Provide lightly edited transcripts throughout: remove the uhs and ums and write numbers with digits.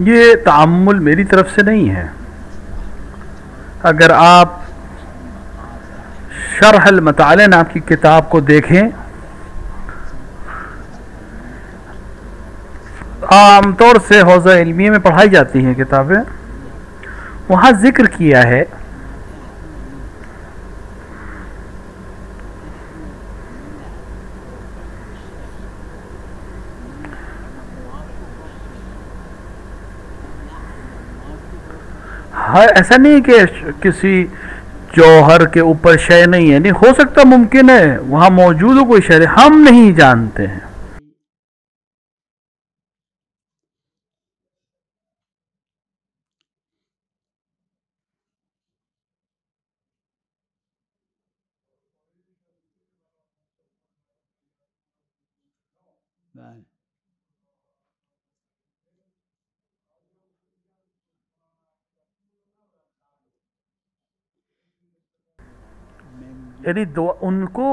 یہ تعمل میری طرف سے نہیں ہے. اگر آپ شرح المطالع نام کی کتاب کو دیکھیں، عام طور سے حوزہ علمیہ میں پڑھائی جاتی ہیں کتابیں، وہاں ذکر کیا ہے ایسا نہیں کہ کسی جوہر کے اوپر شے نہیں ہے، نہیں ہو سکتا، ممکن ہے وہاں موجود ہو کوئی شے، ہم نہیں جانتے ہیں. یعنی ان کو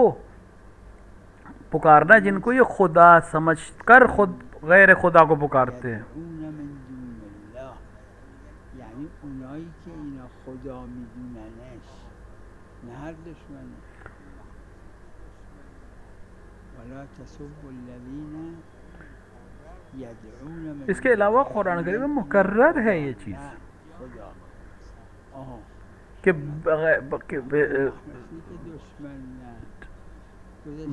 پکارنا جن کو یہ خدا سمجھ کر خود غیر خدا کو پکارتے ہیں. یعنی اونایی که اینا خدا میدوننش، نه هر دشمن. ولا تسبوا الذین یدعون من، اس کے علاوہ قرآن کریم میں مکرر ہے یہ چیز خدا کہ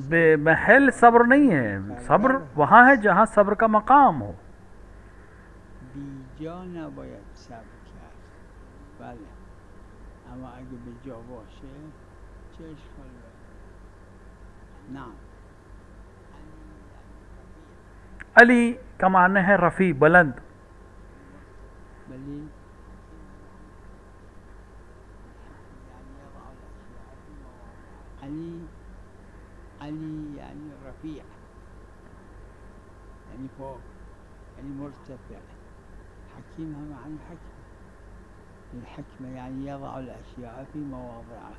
بے محل صبر نہیں ہے. صبر وہاں ہے جہاں صبر کا مقام ہو. بیجا نباید صبر کرد، بله، اما اگه به جا باشه چه اشکال داره؟ نعم. علی کا معنی ہے رفیع، بلند. بلی علی یعنی رفیع، یعنی فوق، یعنی مرتفع. حکیم هم عن حکم، الحکم یعنی یضع الاشیاء فی مواضعها.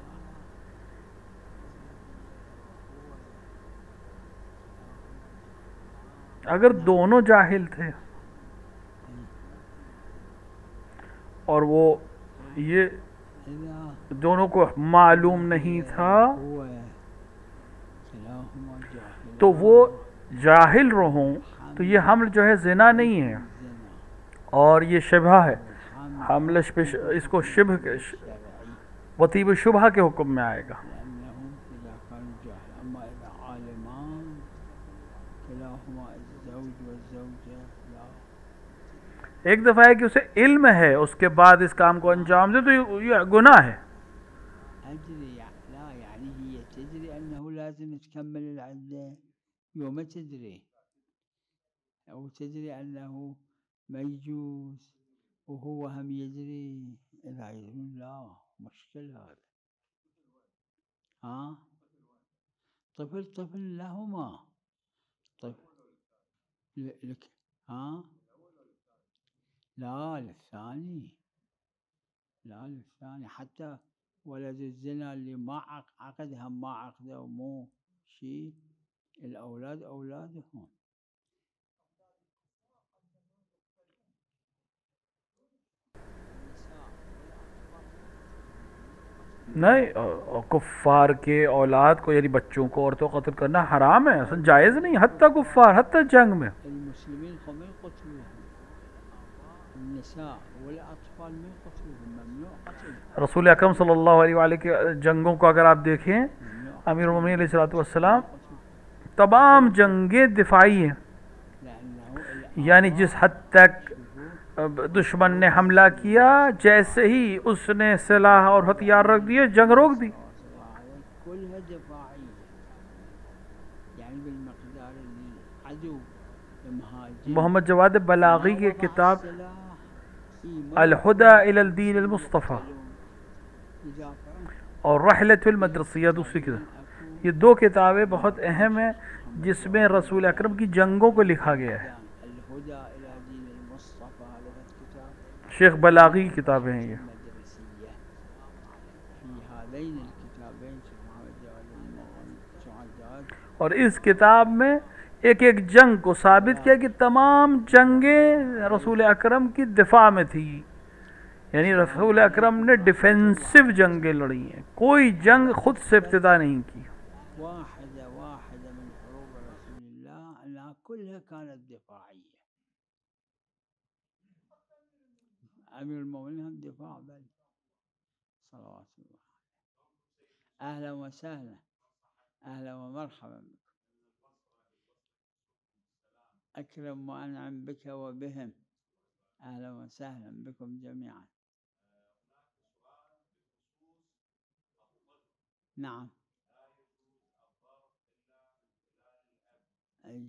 اگر دونوں جاہل تھے اور وہ یہ دونوں کو معلوم نہیں تھا تو وہ جاہل رہوں تو یہ حمل جو ہے زنا نہیں ہے، اور یہ شبہ ہے. حمل اس کو شبہ وطیب شبہ کے حکم میں آئے گا. ایک دفعہ ہے کہ اسے علم ہے، اس کے بعد اس کام کو انجام دے تو یہ گناہ ہے. لا يعني هي تدري أنه لازم تكمل العدة، يوم تدري، أو تدري أنه ما يجوز وهو هم يدري. إذا يقول لا مشكلة هذا. ها طفل لهما طفل لك، ها لا للثاني حتى ولد الزنا اللي ما عقدها ما عقده ومو شيء، الأولاد أولادهم. نہیں، کفار کے اولاد کو یعنی بچوں کو عورتوں کو قتل کرنا حرام ہے، اصلا جائز نہیں، حتی کفار، حتی جنگ میں. المسلمين هم يقتلوهم، النساء والأطفال من قتلوهم، ممنوع قتلهم. رسول اکرم صلی اللہ علیہ وآلہ کے جنگوں کو اگر آپ دیکھیں، امیر المومنین علیہ السلام تمام جنگیں دفاعی ہیں، یعنی جس حد تک دشمن نے حملہ کیا جیسے ہی اس نے سلاح اور ہتھیار رکھ دیے جنگ روک دی. كلها دفاعية، يعني بالمقدار اللي العدو مهاجم. محمد جواد بلاغی کی کتاب الہدی الی الدین المصطفی اور رحلۃ المدرسیہ دوسری کتاب، یہ دو کتابیں بہت اہم ہیں جس میں رسول اکرم کی جنگوں کو لکھا گیا ہے. شیخ بلاغی کی کتابیں ہیں یہ. اور اس کتاب میں ایک ایک جنگ کو ثابت کیا کہ تمام جنگیں رسول اکرم کی دفاع میں تھی، یعنی رسول اکرم نے ڈیفینسو جنگیں لڑی ہیں، کوئی جنگ خود سے ابتدا نہیں کی۔ واحدة من حروب رسول الله أنها كلها كانت دفاعية. أمير المؤمنين هم دفاع بل صلوات الله. أهلا وسهلا، أهلا ومرحبا بكم. أكرم وأنعم بك وبهم، أهلا وسهلا بكم جميعا. نعم. أي.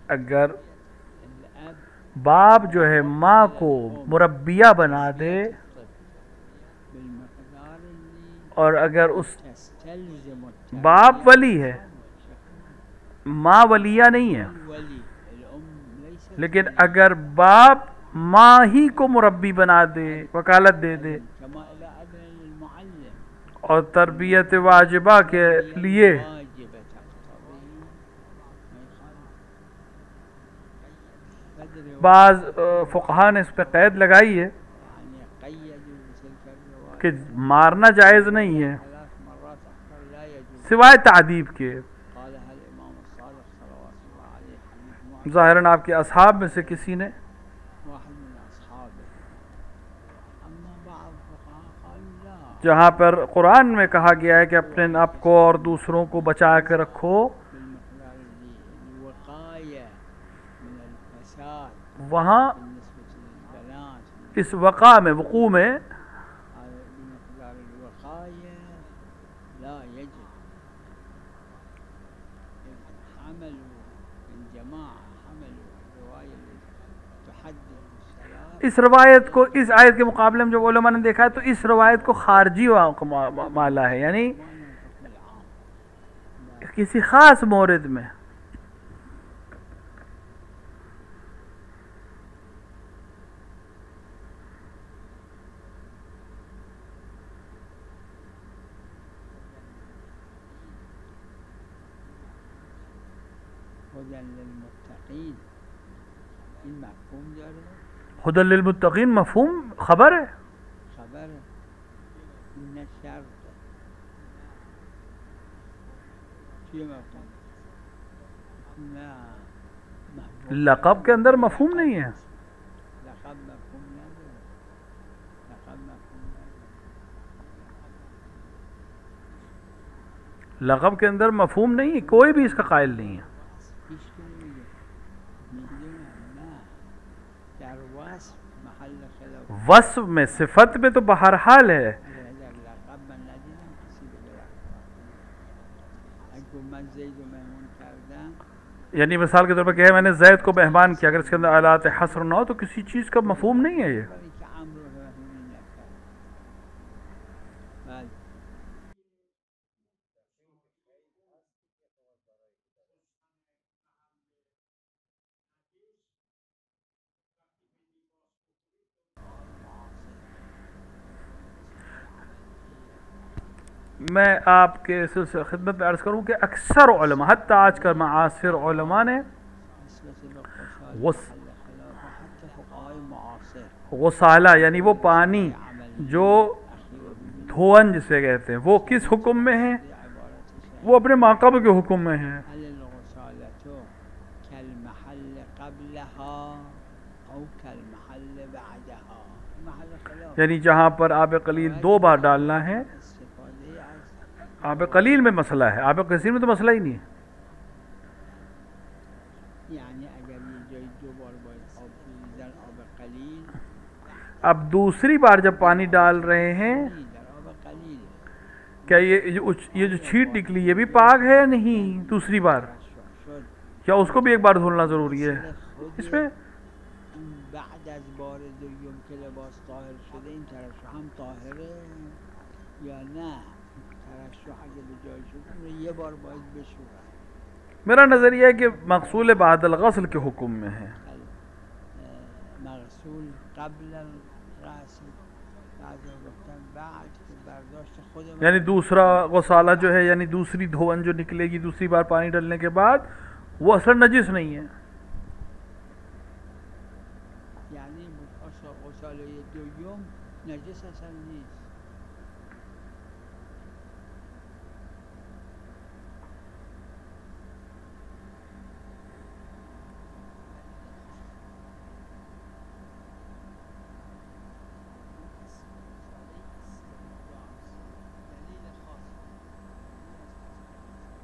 اگر باپ جو ہے ماں کو مربیہ بنا دے اور اگر اس باپ ولی ہے، ماں ولیہ نہیں ہے، لیکن اگر باپ ماں ہی کو مربی بنا دے، وکالت دے دے اور تربیت واجبہ کے لیے بعض فقہا نے اس پہ قید لگائی ہے کہ مارنا جائز نہیں ہے سوائے تعدیب کے۔ ظاہراً آپ کے اصحاب میں سے کسی نے جہاں پر قرآن میں کہا گیا ہے کہ اپنے آپ کو اور دوسروں کو بچا کے رکھو، وہاں اس وقوع میں اس روایت کو اس آیت کے مقابلے میں جب علماء نے دیکھا ہے تو اس روایت کو خارجی مالا ہے، یعنی کسی خاص مورد میں۔ ہدی للمتقین مفہوم خبر ہے، لقب کے اندر مفہوم نہیں ہے، لقب کے اندر مفہوم نہیں ہے، کوئی بھی اس کا قائل نہیں ہے۔ وصف میں صفت میں تو بہرحال ہے، یعنی مثال کے طور پر کہ میں نے زید کو مہمان کیا، اگر اس کے اندر آلات حصر نہ ہو تو کسی چیز کا مفہوم نہیں ہے یہ۔ میں آپ کے خدمت میں عرض کروں کہ اکثر علماء حتیٰ آج کل معاصر علماء نے غسالہ یعنی وہ پانی جو دھون جسے کہتے ہیں وہ کس حکم میں ہے؟ وہ اپنے ماقب کے حکم میں ہے۔ یعنی جہاں پر آب قلیل 2 بار ڈالنا ہے، آب قلیل میں مسئلہ ہے، آب کثیر میں تو مسئلہ ہی نہیں ہے۔ اب دوسری بار جب پانی ڈال رہے ہیں کیا یہ جو چھیٹ نکلی یہ بھی پاک ہے؟ نہیں، دوسری بار کیا اس کو بھی ایک بار دھلنا ضروری ہے؟ اس میں بعد از بار دوم که لباس طاهر شده این ترشح هم طاهره یا نه؟ ترشح اگه به جای شده اون یه بار باید بشورن۔ میرا نظریہ ہے کہ مغسول بعد الغسل کے حکم میں ہے، رسول قبل الرأس بعد گفتن بعد که برداشت خود یعنی دوسرا غسالہ جو ہے یعنی دوسری دھون جو نکلے گی دوسری بار پانی ڈلنے کے بعد وہ اصلا نجس نہیں ہے. یعنی غساله دوم نجس اصلا نیست.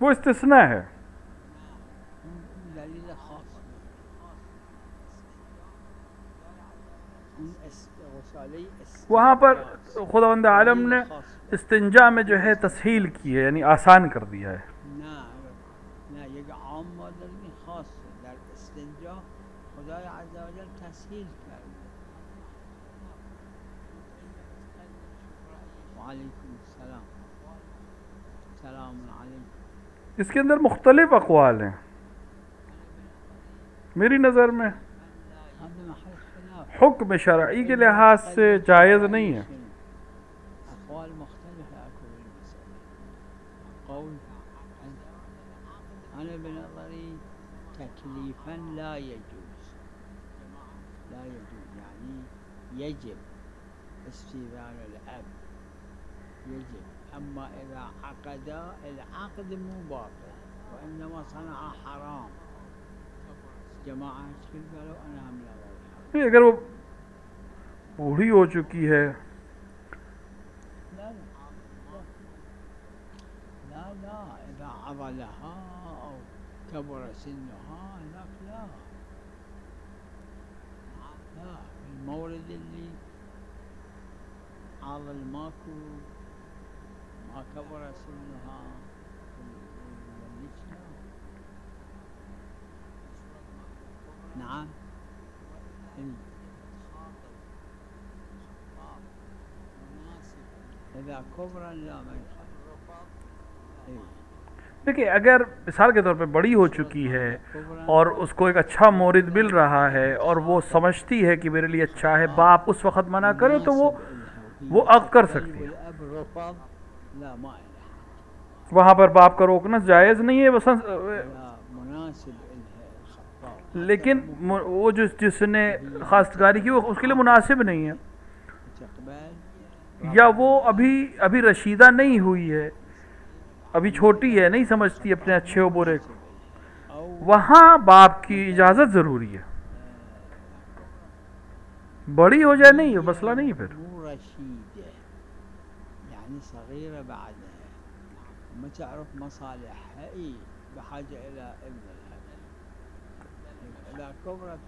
وہ استثناء ہے. دلیل خاص وہاں پر خداوند عالم نے استنجا میں جو ہے تسہیل کی ہے یعنی آسان کر دیا ہے. نه یک عام مادر خاص در استنجا خدای عز و جل تسهیل کرده. وعلیکم السلام. سلام علیکم. اس کے اندر مختلف اقوال ہیں. میری نظر میں حکم شرعی کے لحاظ سے جائز نہیں ہے. اقوال مختلف ہے. قول انا بنظری تکلیفا لا يجوز يعني يجب استئذان الاب يجب. اما اذا عقدا العقد مو باطل وانما صنع حرام. جماعة اشكال قالوا انا هم لا. اگر وہ بوڑھی ہو چکی ہے لا اذا عضلها او كبر سنها لا المورد اللي عضل ماكو ما كبر سنها نعم. اذا كبرا لا ما يخالف. دیکھیں اگر مثال کے طور پہ بڑی ہو چکی ہے اور اس کو ایک اچھا مورد مل رہا ہے اور وہ سمجھتی ہے کہ میرے لیے اچھا ہے باپ اس وقت منع کرے تو وہ عقد کر سکتی ہے. وہاں پر باپ کا روکنا جائز نہیں ہے. لیکن وہ جس نے خواستگاری کی وہ اس کے لیے مناسب نہیں ہے یا وہ ابھی رشیدہ نہیں ہوئی ہے ابھی چھوٹی ہے نہیں سمجھتی اپنے اچھے و برے کو. وہاں باپ کی اجازت ضروری ہے. بڑی ہو جائے نہیں مسئلہ نہیں. پھر يعني صغيرة بعدها ما تعرف مصالحها بحاجة إلى ابن الحلال. إذا كبرت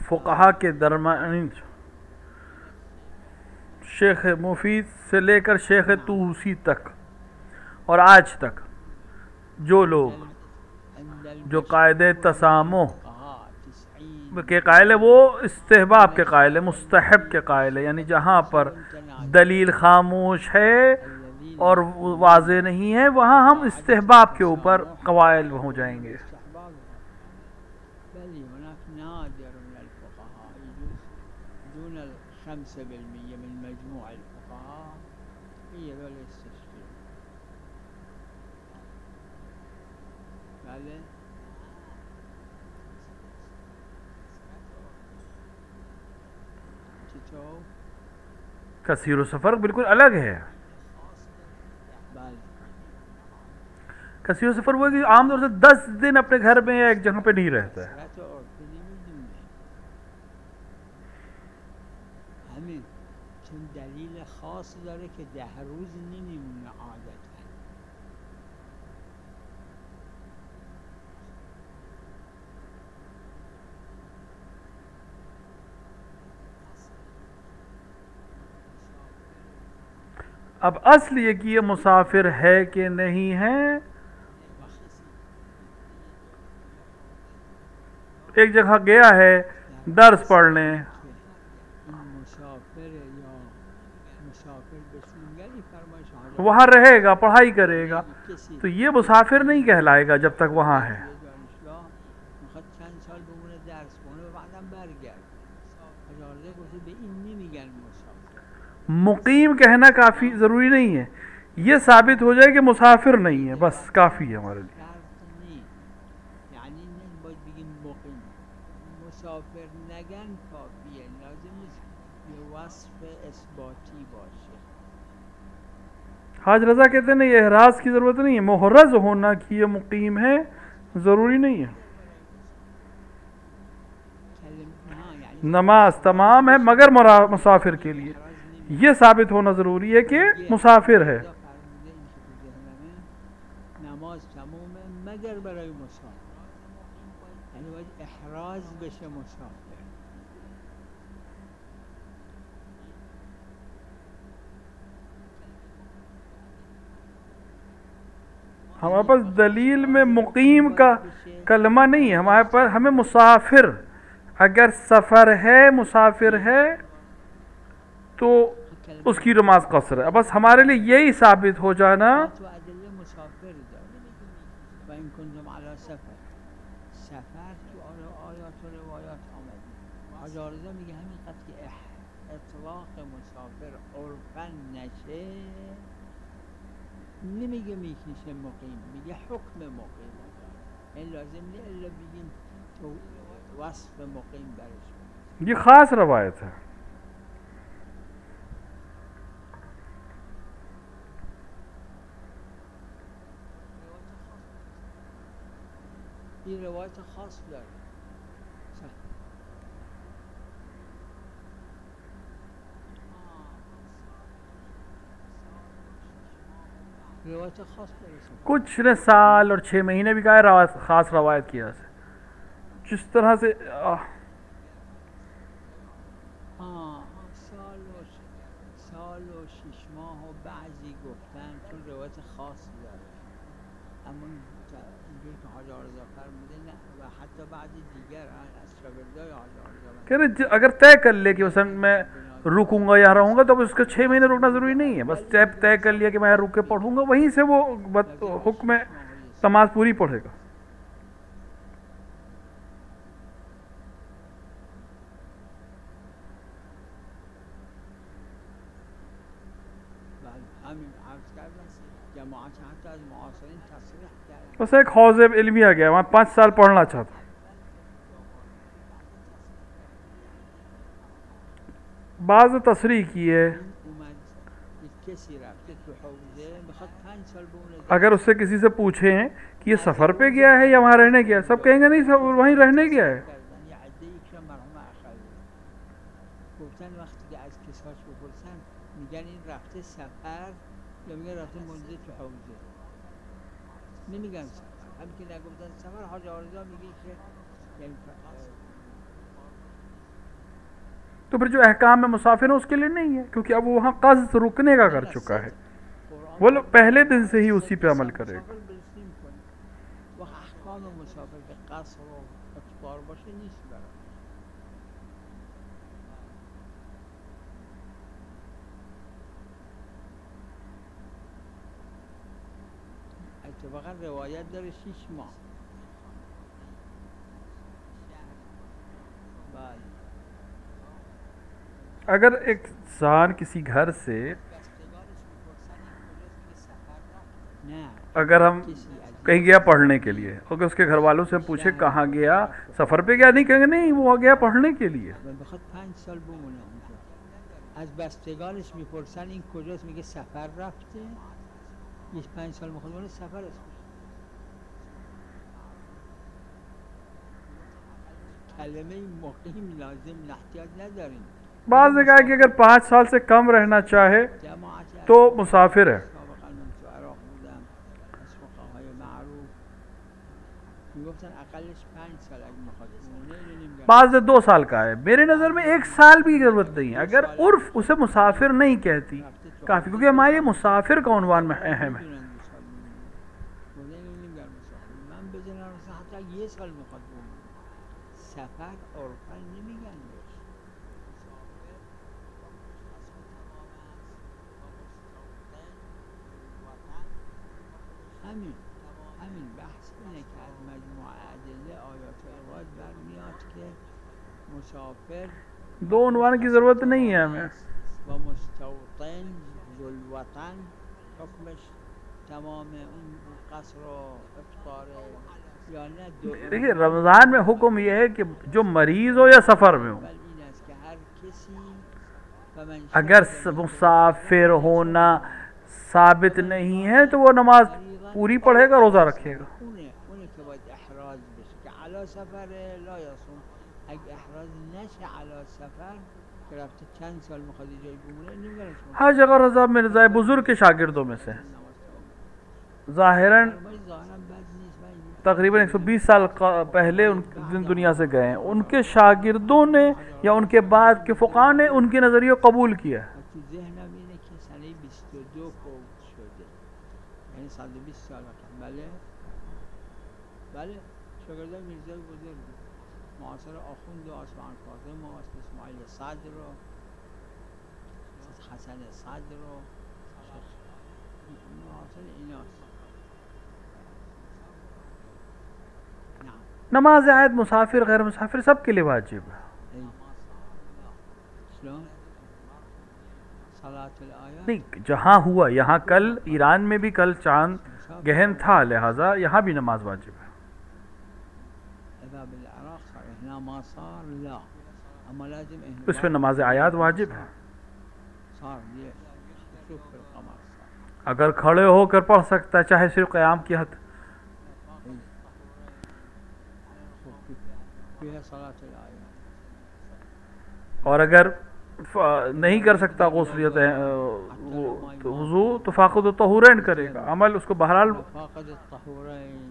فقہا کے درمیان شیخ مفید سے لے کر شیخ طوسی تک اور آج تک جو لوگ جو قاعدے تسامح کے قائل ہے وہ استحباب کے قائل ہے مستحب کے قائل ہے. یعنی جہاں پر دلیل خاموش ہے اور واضح نہیں ہے وہاں ہم استحباب کے اوپر قوائل ہو جائیں گے. دون 5% من مجموع الفقهاء هي ذول يستشكلون. بله چطور کثیر و سفر بالکل الگ ہے. کثیر و سفر وہ کہ عام طور سے 10 دن اپنے گھر میں یا ایک جگہ پہ نہیں رہتا ہے. همین چون دلیل خاص داره که 10 روز نمیمونه عادتا. اب اصل یہ کہ یہ مسافر ہے کہ نہیں ہے ایک جگہ گیا ہے درس پڑھنے وہاں رہے گا پڑھائی کرے گا تو یہ مسافر نہیں کہلائے گا جب تک وہاں ہے. حجارزه گفته به این نمیگن مسافر. مقیم کہنا کافی ضروری نہیں ہے، یہ ثابت ہو جائے کہ مسافر نہیں ہے، بس کافی ہے ہمارے لیے. شرط نیست، یعنی باید بگیم مقیم. مسافر نگن کافیه، لازم نیست یه وصف اثباتی باشه. حاج رضا کہتے ہیں یہ احراز کی ضرورت نہیں ہے، محرز ہونا کہ یہ مقیم ہے ضروری نہیں ہے. نماز تمام ہے مگر مسافر کے لیے، یہ ثابت ہونا ضروری ہے کہ مسافر ہے. نماز تمومه مگر برای مسافر، یعنی باید احراز بشه مسافر. ہمارے پاس دلیل میں مقیم کا کلمہ نہیں ہے، ہمارے پاس ہمیں مسافر، اگر سفر ہے مسافر ہے تو اس کی نماز قصر ہے. بس ہمارے لیے یہی ثابت ہو جانا. مسافر و این کنتم علی سفر، سفر تو آیات و روایات آمده. حاج رضا میگه همین قد که اطلاق مسافر عرفا نشه، نمیگه میشه مقیم، میگه حکم مقیم. این لازم نیست الا بگیم تو وصف مقیم برش. یہ خاص روایت ہے. این روایت خاص داره. روایت خاص داره. کچھ نے سال اور 6 مہینے بھی کہا ہے خاص روایت کی وجہ سے. جس طرح سے سال و 6 ماه و بعضی گفتن تو روایت خاص داره، اما اینجوری که حاج رضا فرموده نه، و حتی بعضی دیگر از شاگردای حاج رضا کہ اگر طے کر لے کہ مثلا میں رکوں گا یا رہوں گا تو اس کا 6 مہینے رکنا ضروری نہیں ہے. بس طے کر لیا کہ میں رک کے پڑھوں گا، وہیں سے وہ حکم نماز پوری پڑھے گا. بس ایک حوض علمی آ گیا، وہاں 5 سال پڑھنا چاہتا. بعض تصریح کی ہے اگر اس سے کسی سے پوچھیں کہ یہ سفر پہ گیا ہے یا وہاں رہنے گیا ہے، سب کہیں گے نہیں سب وہیں رہنے گیا ہے. نمیگن سفر، هم که نگفتن سفر. حاج رضا میگه که یعنی تو پھر جو احکام میں مسافر ہیں اس کے لیے نہیں ہے، کیونکہ اب وہ وہاں قصد رکنے کا کر چکا ہے، وہ پہلے دن سے ہی اسی پہ عمل کرے گا. وہ احکام مسافر کے قصر و اقتار باشه نیست برای. اتفاقا روایت داره 6 ماه. اگر ایک انسان کسی گھر سے، اگر ہم کہیں گیا پڑھنے کے لیے، اگر اس کے گھر والوں سے پوچھے کہاں گیا، سفر پہ گیا، نہیں کہیں گے نہیں وہ گیا پڑھنے کے لیے. بخواد 5 سال بمونه اونجا، از بستگانش میپرسن این کجاست، میگه سفر رفته. یه 5 سال میخواد بمونه سفر اسمش. کلمه مقیم لازم احتیاج نداریم. بعض نے کہا کہ اگر 5 سال سے کم رہنا چاہے تو مسافر ہے. بعض نے 2 سال کا ہے. میرے نظر میں 1 سال بھی ضرورت نہیں ہے، اگر عرف اسے مسافر نہیں کہتی کافی، کیونکہ ہمارے مسافر کا عنوان میں اہم ہے. سفر عرفا نمیگن بهش. همین بحث اینه که از مجموع ادله آیات و روایات برمیاد که مسافر دو عنوان کی ضرورت نہیں ہے ہمیں. و مستوطن ذو الوطن حکمش تمام اون قصر و افطار یا نه دیکھیے رمضان میں حکم یہ ہے کہ جو مریض ہو یا سفر میں ہو، این است که هر کسی و من اگر مسافر ہونا ثابت نہیں ہے تو وہ نماز پوری پڑھے گا، روزہ رکھے گا. اونه که باید احراز بشه که علا سفر لا یصوم. اگه احراز نشه علا سفر که رفته چند سال میخواد جایی بمونه نمیبره شما ہر جگہ رضا مرزا بزرگ کے شاگردوں میں سے ظاہراً ظاهرا بد نیست و تقریباً 120 سال پہلے ان دنیا سے گئے ہیں. ان کے شاگردوں نے یا ان کے بعد کے فقہا نے ان کے نظریے کو قبول کیا ہے. تو ذهنم اینه که سنه 22 فوت شده، یعنی 120 سال قبل. بله بله شاگردان میرزای بزرگ معاصر آخوند آسمان کاظم و اسماعیل صدر و حسن صدر و معاصر ایناست. نعم نماز عید مسافر غیر مسافر سب کے لیے واجب ہے. شلون صلاة الآیات نہیں جہاں ہوا، یہاں کل ایران میں بھی کل چاند گہن تھا، لہٰذا یہاں بھی نماز واجب ہے. اذا بالعراق صار هنا ما صار لا اما لازم اس پہ نماز عیاد واجب ہے. صار یہ خسوف في القمر صار اگر کھڑے ہو کر پڑھ سکتا ہے چاہے صرف قیام کی حد. فيها صلاة الآيات. اور اگر نہیں کر سکتا غسلیت وضو تو فاقد الطہورین کرے گا. عمل اس کو بہرحال فاقد الطهورين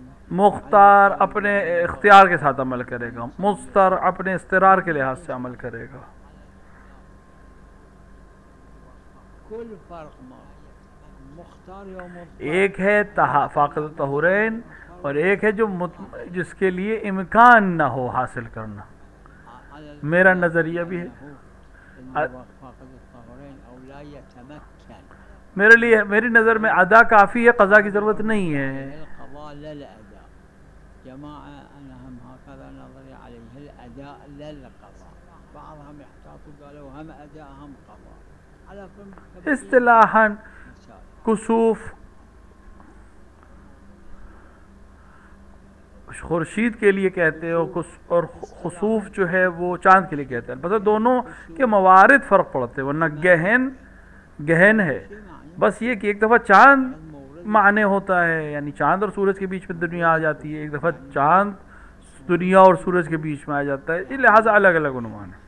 مختار اپنے اختیار کے ساتھ عمل کرے گا، مستر اپنے استقرار کے لحاظ سے عمل کرے گا. كل فرق ما مختار یا مضطر. ایک ہے فاقد الطہورین اور ایک ہے جو جس کے لیے امکان نہ ہو حاصل کرنا. میرا نظریہ بھی ہے، فاقد الطهورين او لا يتمكن میرے لیے میری نظر میں ادا کافی ہے، قضا کی ضرورت نہیں ہے. القضاء لا الأداء. جماعة أنا هم هكذا نظري عليه الأداء لا القضاء. بعضهم يحتاطوا قالوا هم أداء هم قضاء على كل اصطلاحاً کسوف خورشید کے لیے کہتے ہیں اور خسوف جو ہے وہ چاند کے لیے کہتے ہیں. بس دونوں کے موارد فرق پڑتے ہیں، ورنہ گہن ہے. بس یہ کہ ایک دفعہ چاند معنی ہوتا ہے، یعنی چاند اور سورج کے بیچ میں دنیا آ جاتی ہے، ایک دفعہ چاند دنیا اور سورج کے بیچ میں آ جاتا ہے. یہ لہٰذا الگ الگ عنوان ہے.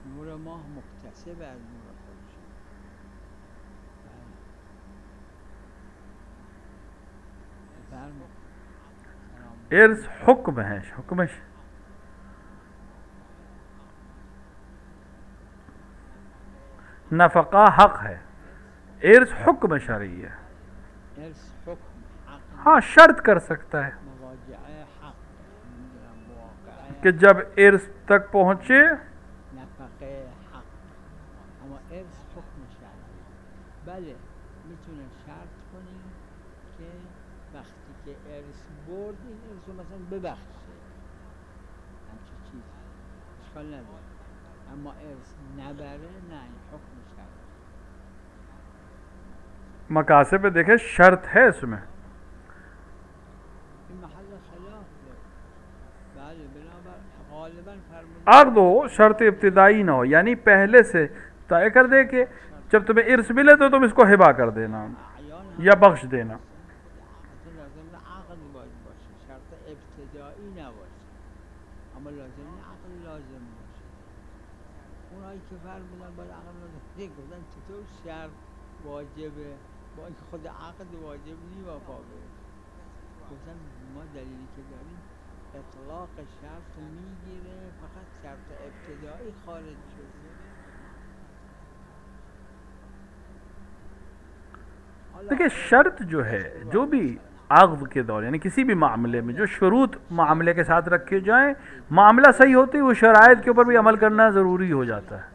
نور ماه مكتسب از نور خورشید. ارث حکم ہے، حکم نفقہ حق ہے، ارث حکم شرعی ہے. ارث حکم حق ہاں شرط کر سکتا ہے مراجعه حق مواقعه کہ جب ارث تک پہنچے نفقه حق. اما ارث حکم شرعی. بله میتونه شرط کنی که وقتی که ارث برد این ارث رو مثلا ببخشه، همچه چیز اشکال نداره. اما ارث نبره نه، این حکم شرعی. مقاصد پہ دیکھیں شرط ہے اس میں. این محل خلاف ہے. بله بنابر غالبا فرمودن عقد ہو شرط ابتدائی نہ ہو، یعنی پہلے سے طے کر دے کہ جب تمہیں ارث ملے تو تم اس کو ہبا کر دینا اعیان یا بخش دینا. مثلا لازم عقد باید باشه، شرط ابتدایی نباشه. اما لازم عقد لازم باشه. اونایی که فرمودن باید عقد لازم گفتن چطور شرط واجبه با اینکه خود عقد واجب نی وفا بره. گفتن ما دلیلی که داریم اطلاق شرط میگیره فقط شرط ابتدایی خارج شده. دیکھیں شرط جو ہے جو بھی عقد کے دور یعنی کسی بھی معاملے میں جو شروط معاملے کے ساتھ رکھے جائیں، معاملہ صحیح ہوتی ہے وہ شرائط کے اوپر بھی عمل کرنا ضروری ہو جاتا ہے.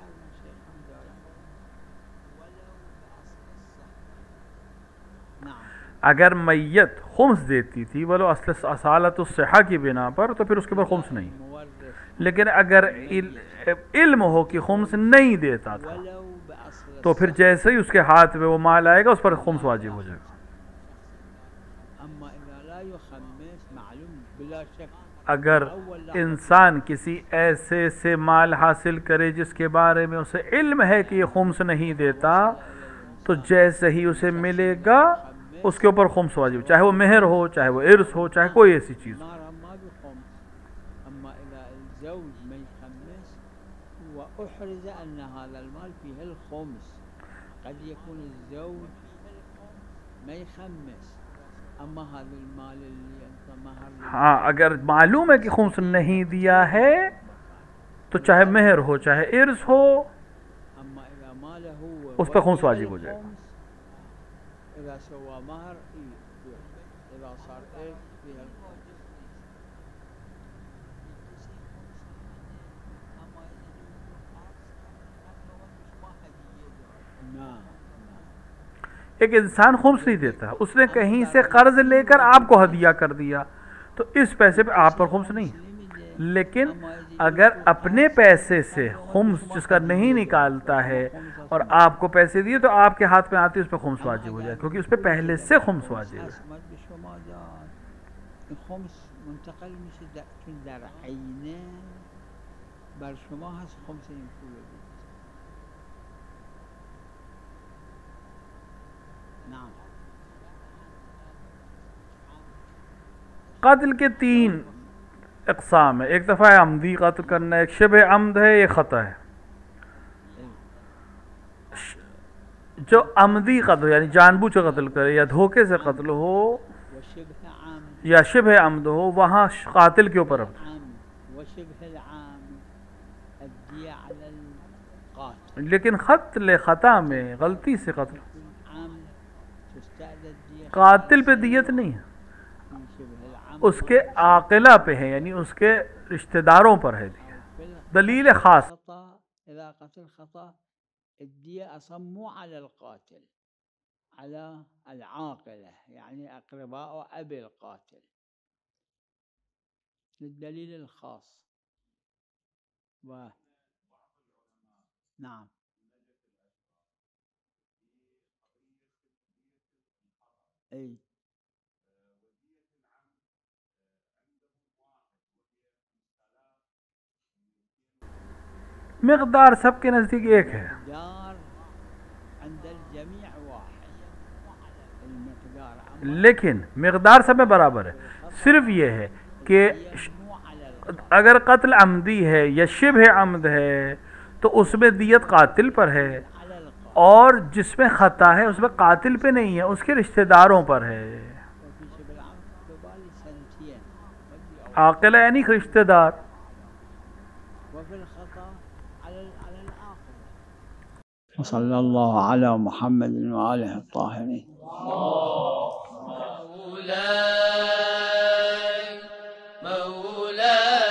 اگر میت خمس دیتی تھی ولو اصالت الصحہ کی بنا پر تو پھر اس کے اوپر خمس نہیں، لیکن اگر علم ہو کہ خمس نہیں دیتا تھا تو پھر جیسے ہی اس کے ہاتھ میں وہ مال آئے گا اس پر خمس واجب ہو جائے گا۔ اگر انسان کسی ایسے سے مال حاصل کرے جس کے بارے میں اسے علم ہے کہ یہ خمس نہیں دیتا، تو جیسے ہی اسے ملے گا اس کے اوپر خمس واجب، چاہے وہ مہر ہو، چاہے وہ ارث ہو، چاہے کوئی ایسی چیز ہو۔ وأحرز أن هذا المال فيه الخمس، قد يكون الزوج ما يخمس، أما هذا المال اللي أنت مهر، ہاں اگر معلوم ہے کہ خمس نہیں دیا ہے تو چاہے مہر ہو چاہے ارث ہو أما إذا ماله اس پہ خمس واجب ہو جائے گا۔ إذا سوى مهر إذا صار إرث فيها الخمس۔ ایک انسان خمس نہیں دیتا، اس نے کہیں سے قرض لے کر آپ کو ہدیہ کر دیا تو اس پیسے پہ آپ پر خمس نہیں، لیکن اگر اپنے پیسے سے خمس جس کا نہیں نکالتا ہے اور آپ کو پیسے دیے تو آپ کے ہاتھ میں آتے اس پہ خمس واجب ہو جائے، کیونکہ اس پہ پہلے سے خمس واجب ہے۔ خمس منتقل میشه چون در عینه بر شما هست خمس این پول بدید. نعم۔ قتل کے 3 اقسام ہے، ایک دفعہ عمدی قتل کرنا، ایک شبہ عمد ہے، ایک خطا ہے۔ جو عمدی قتل یعنی جان بوجھ کر قتل کرے یا دھوکے سے قتل ہو یا شبہ عمد ہو، وہاں قاتل کے اوپر لیکن قتل خطا میں غلطی سے قتل قاتل پہ دیت نہیں ہے، اس کے عاقلہ پہ ہے، یعنی اس کے رشتہ داروں پر ہے دیت، دلیل خاص۔ اذا قتل خطا الدية اصلا مو على القاتل، على العاقلة يعني اقرباء ابي القاتل للدليل الخاص. نعم اي مقدار سب کے نزدیک ایک ہے، عند الجميع واحد المقدار، لیکن مقدار سب میں برابر ہے، صرف یہ ہے کہ اگر قتل عمدی ہے یا شبہ عمد ہے تو اس میں دیت قاتل پر ہے، اور جس میں خطا ہے اس میں قاتل پہ نہیں ہے، اس کے رشتہ داروں پر ہے۔ عاقلہ یعنی رشتہ دار۔ وصلى الله على محمد وآله الطاهرين. مولاي